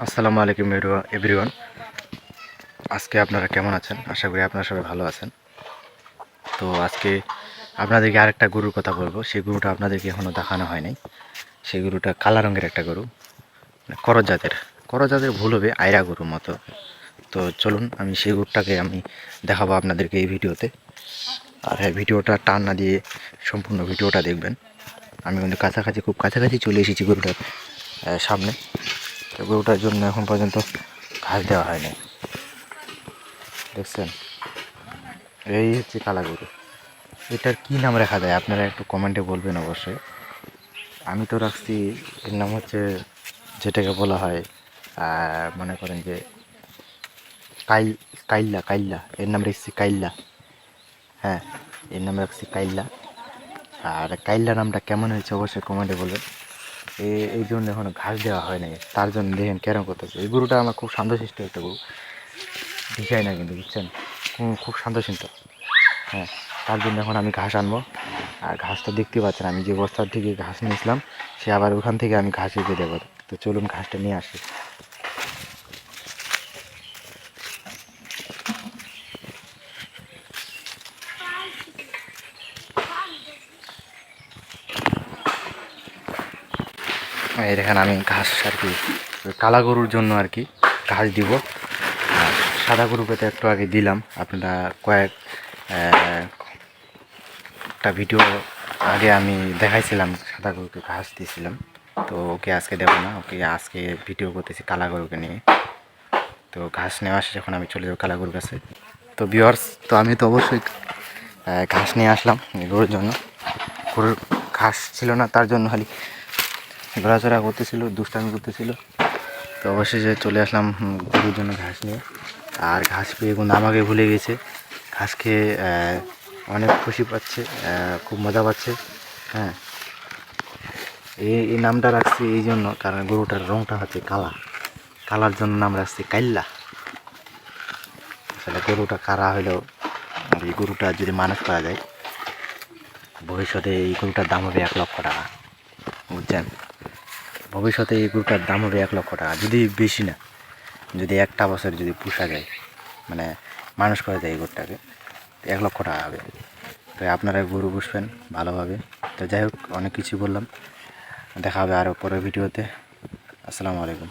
আসসালামু আলাইকুম এভরিওয়ান। আজকে আপনারা কেমন আছেন? আশা করি আপনারা সবাই ভালো আছেন। তো আজকে আপনাদেরকে আরেকটা গরুর কথা বলবো। সেই গরুটা আপনাদেরকে এখনও দেখানো হয়নি। সেই গরুটা কালো রঙের একটা গরু, করজ জাতের ভুল হবে, আইরা গরুর মতো। তো চলুন আমি সেই গরুটাকে দেখাবো আপনাদেরকে এই ভিডিওতে। আর হ্যাঁ, ভিডিওটা টান না দিয়ে সম্পূর্ণ ভিডিওটা দেখবেন। আমি কিন্তু খুব কাছাকাছি চলে এসেছি গরুটার সামনে। তো গরুটার জন্য এখন পর্যন্ত ঘাস দেওয়া হয়নি, দেখছেন? এই হচ্ছে কালা গরু। এটার কি নাম রাখা যায় আপনারা একটু কমেন্টে বলবেন অবশ্যই। আমি তো রাখছি, এর নাম হচ্ছে, যেটাকে বলা হয় মনে করেন যে কাইল্লা, এর নাম রাখছি কাইল্লা। হ্যাঁ, এর নাম রাখছি কাইল্লা। আর কাইল্লা নামটা কেমন হয়েছে অবশ্যই কমেন্টে বলবেন। এই জন্য এখনো ঘাস দেওয়া হয় নাই, তার জন্য দেখেন কেরম করতেছে। এই গরুটা আমার খুব শান্তশিষ্ট একটা গরু, দিশাই না কিন্তু, বুঝছেন? খুব শান্তশিষ্ট। হ্যাঁ, তার জন্য এখন আমি ঘাস আনবো। আর ঘাসটা দেখতে পাচ্ছেন, আমি যে বস্তার থেকে ঘাস নিয়েছিলাম, সে আবার ওখান থেকে আমি ঘাস এঁকে দেবো। তো চলুন ঘাসটা নিয়ে আসি। এই দেখেন আমি ঘাস আর কি কালা গরুর জন্য আর কি ঘাস দিব। আর সাদা গরুকে তো একটু আগে দিলাম, আপনারা একটা ভিডিও আগে আমি দেখাইছিলাম, সাদা গরুকে ঘাস দিয়েছিলাম। তো ওকে আজকে দেবো না, ওকে আজকে ভিডিও করতেছি কালা গরুকে নিয়ে। তো ঘাস নেওয়া শেষে এখন আমি চলে যাবো কালা গরুর কাছে। তো ভিউয়ার্স, তো আমি তো অবশ্যই ঘাস নিয়ে আসলাম গরুর জন্য। গরুর ঘাস ছিল না, তার জন্য খালি ঘোরাচড়া করতেছিল, দুষ্টামি করতেছিল। তো অবশ্যই যে চলে আসলাম গরুর জন্য ঘাস নিয়ে। আর ঘাস পেয়ে কিন্তু আমাকে ভুলে গেছে, ঘাস খেয়ে অনেক খুশি পাচ্ছে, খুব মজা পাচ্ছে। হ্যাঁ, এই নামটা রাখছি এই জন্য, কারণ গরুটার রঙটা হচ্ছে কালার জন্য নাম রাখছি কাইল্লা। আসলে গরুটা কারা হলেও, এই গরুটা যদি মানুষ করা যায়, ভবিষ্যতে এই গরুটার দাম হবে 1,00,000 টাকা, বুঝছেন? ভবিষ্যতে এই গরুটার দাম হবে 1,00,000 টাকা, যদি বেশি না, যদি একটা বছর যদি পোষা যায়, মানে মানুষ করা যায় এই গরুটাকে, 1,00,000 টাকা হবে। তো আপনারা গরু পুষবেন ভালোভাবে। তো যাই হোক, অনেক কিছু বললাম, দেখা হবে আরও পরের ভিডিওতে। আসসালামু আলাইকুম।